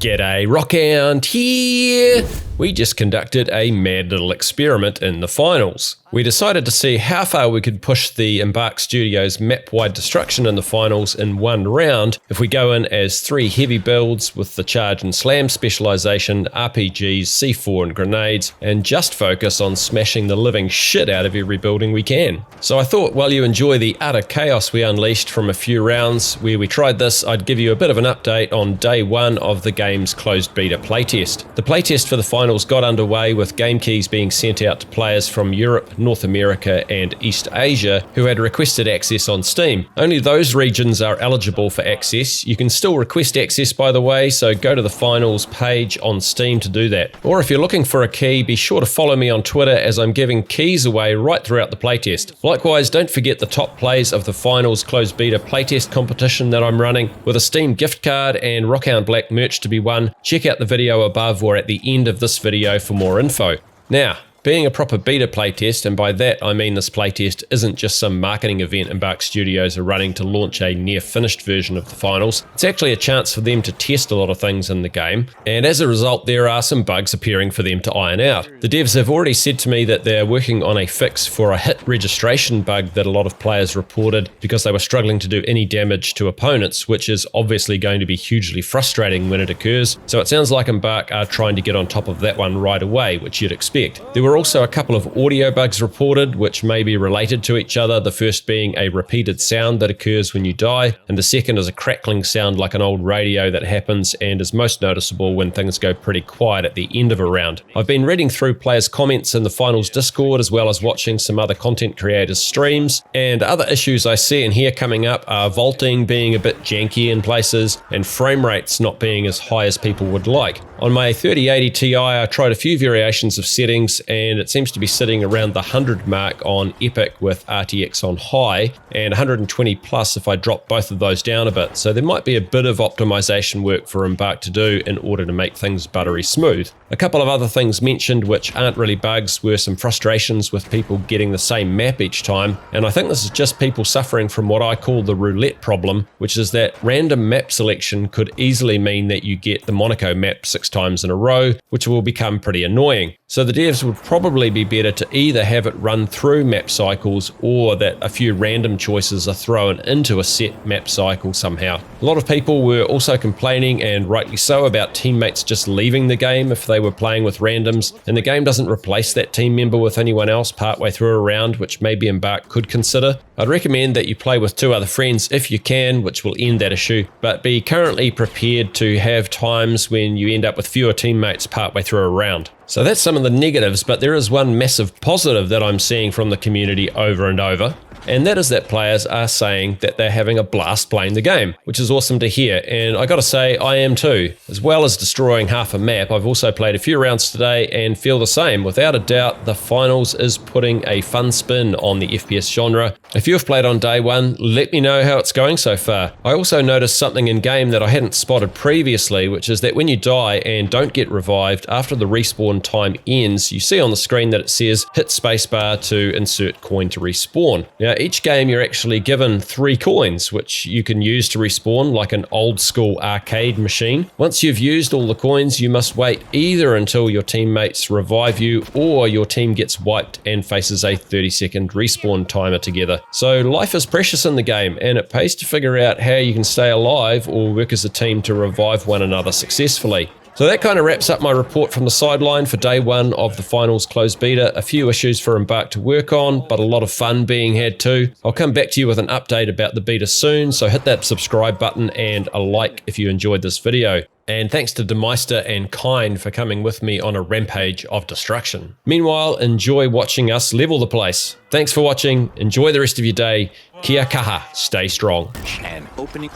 G'day, Rockhound here! We just conducted a mad little experiment in the finals. We decided to see how far we could push the Embark Studios map-wide destruction in the finals in one round if we go in as 3 heavy builds with the charge and slam specialization, RPGs, C4 and grenades, and just focus on smashing the living shit out of every building we can. So I thought while you enjoy the utter chaos we unleashed from a few rounds where we tried this, I'd give you a bit of an update on day 1 of the game's closed beta playtest. The playtest for the finals got underway with game keys being sent out to players from Europe, North America and East Asia who had requested access on Steam. Only those regions are eligible for access. You can still request access, by the way, so go to the finals page on Steam to do that. Or if you're looking for a key, be sure to follow me on Twitter as I'm giving keys away right throughout the playtest. Likewise, don't forget the top plays of the finals closed beta playtest competition that I'm running with a Steam gift card and Rockhound Black merch to be won. Check out the video above or at the end of this video for more info. Now, being a proper beta playtest, and by that I mean this playtest isn't just some marketing event Embark Studios are running to launch a near-finished version of the finals, it's actually a chance for them to test a lot of things in the game, and as a result there are some bugs appearing for them to iron out. The devs have already said to me that they're working on a fix for a hit registration bug that a lot of players reported because they were struggling to do any damage to opponents, which is obviously going to be hugely frustrating when it occurs, so it sounds like Embark are trying to get on top of that one right away, which you'd expect. There were also a couple of audio bugs reported which may be related to each other, the first being a repeated sound that occurs when you die, and the second is a crackling sound like an old radio that happens and is most noticeable when things go pretty quiet at the end of a round. I've been reading through players' comments in the finals Discord as well as watching some other content creators' streams, and other issues I see and hear coming up are vaulting being a bit janky in places and frame rates not being as high as people would like. On my 3080 Ti I tried a few variations of settings and it seems to be sitting around the 100 mark on Epic with RTX on high and 120 plus if I drop both of those down a bit, so there might be a bit of optimization work for Embark to do in order to make things buttery smooth. A couple of other things mentioned which aren't really bugs were some frustrations with people getting the same map each time, and I think this is just people suffering from what I call the roulette problem, which is that random map selection could easily mean that you get the Monaco map 6 times in a row, which will become pretty annoying. So the devs would probably be better to either have it run through map cycles or that a few random choices are thrown into a set map cycle somehow. A lot of people were also complaining, and rightly so, about teammates just leaving the game if they were playing with randoms, and the game doesn't replace that team member with anyone else partway through a round, which maybe Embark could consider. I'd recommend that you play with 2 other friends if you can, which will end that issue, but be currently prepared to have times when you end up with fewer teammates partway through a round. So that's some of the negatives, but there is one massive positive that I'm seeing from the community over and over, and that is that players are saying that they're having a blast playing the game, which is awesome to hear, and I gotta say I am too. As well as destroying half a map, I've also played a few rounds today and feel the same. Without a doubt, the finals is putting a fun spin on the FPS genre. If you have played on day 1, let me know how it's going so far. I also noticed something in game that I hadn't spotted previously, which is that when you die and don't get revived, after the respawn time ends, you see on the screen that it says hit spacebar to insert coin to respawn. Now each game you're actually given 3 coins which you can use to respawn like an old school arcade machine. Once you've used all the coins, you must wait either until your teammates revive you or your team gets wiped and faces a 30-second respawn timer together. So life is precious in the game, and it pays to figure out how you can stay alive or work as a team to revive one another successfully. So that kind of wraps up my report from the sideline for day 1 of the finals closed beta. A few issues for Embark to work on, but a lot of fun being had too. I'll come back to you with an update about the beta soon, so hit that subscribe button and a like if you enjoyed this video. And thanks to Demeister and Kind for coming with me on a rampage of destruction. Meanwhile, enjoy watching us level the place. Thanks for watching, enjoy the rest of your day, kia kaha, stay strong. And opening...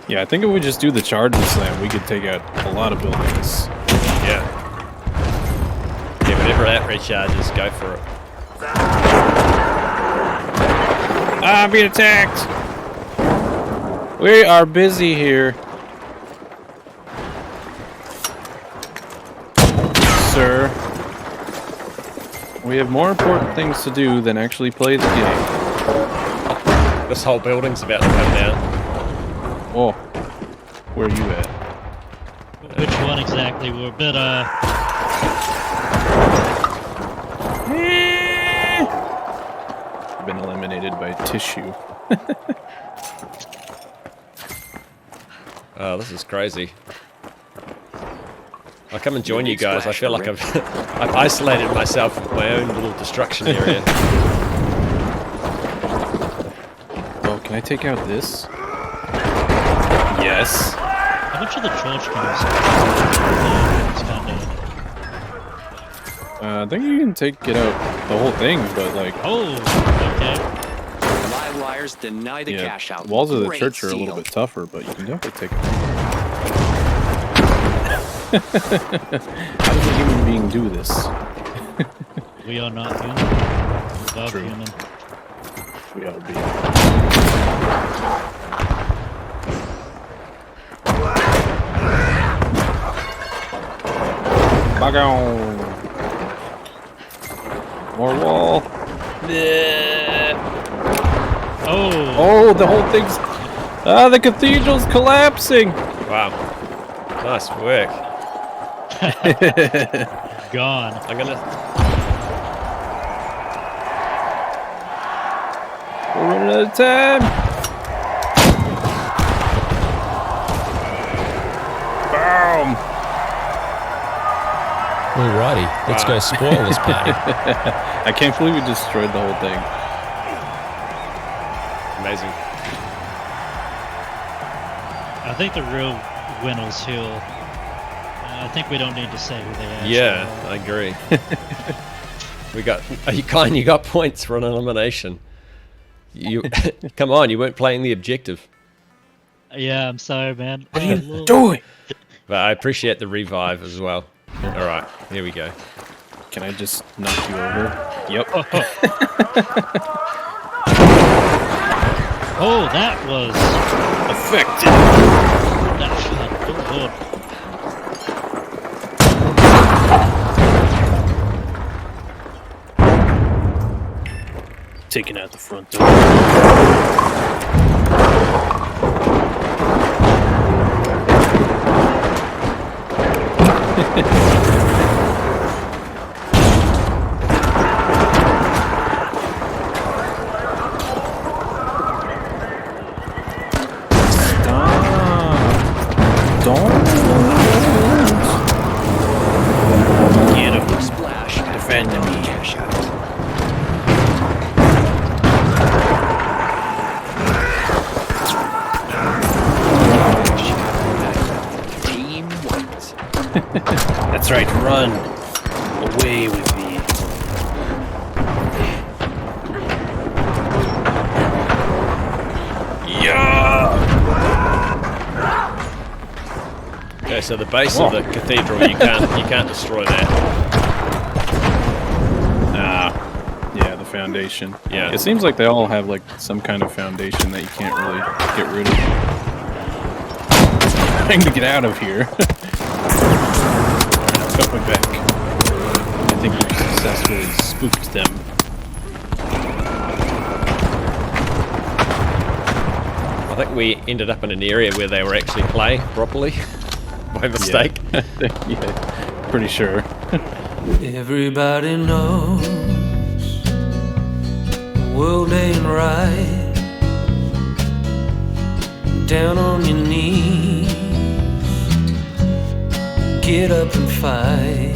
Yeah, I think if we just do the charge and slam, we could take out a lot of buildings. Yeah. Yeah, whenever that recharges, go for it. Ah, I'm being attacked! We are busy here. Sir. We have more important things to do than actually play the game. This whole building's about to come down. Oh. Where are you at? Which one exactly? We're a bit, Been eliminated by tissue. Oh, this is crazy. I'll come and join you guys. I feel like I've isolated myself with my own little destruction area. Oh, can I take out this? Yes. how much of the charge comes? I think you can take it out the whole thing, but like. Oh, okay. Live wires deny the cash out. Walls of the Great church are a little steal. bit tougher, but you can definitely take it. How does a human being do this? We are not human. Above True. human. We ought to be. Bagow. More wall. Oh, Oh, the whole thing's. Ah, the cathedral's collapsing. Wow. Nice work. gone. I'm gonna... We're running out of time. Boom. Alrighty, let's go spoil this party. I can't believe we destroyed the whole thing. Amazing. I think the real winners here. I think we don't need to say who they are. Yeah, I agree. You got points for an elimination. You come on, you weren't playing the objective. Yeah, I'm sorry, man. What are you doing? But I appreciate the revive as well. Alright, here we go. Can I just knock you over? Yep. Oh, that was Effective. that shot. Oh, Lord. Taking out the front door. Get him. Splash. Defend me. Cash out. Team wins. That's right, run. Away with me. Yeah! Okay, so the base of the cathedral, you can't destroy that. Yeah, the foundation. Yeah. It seems like they all have like some kind of foundation that you can't really get rid of. Trying to get out of here. Coming back. I think we successfully spooked them. I think we ended up in an area where they were actually playing properly. By mistake. Yeah, pretty sure. Everybody knows the world ain't right. Down on your knees, get up and fight.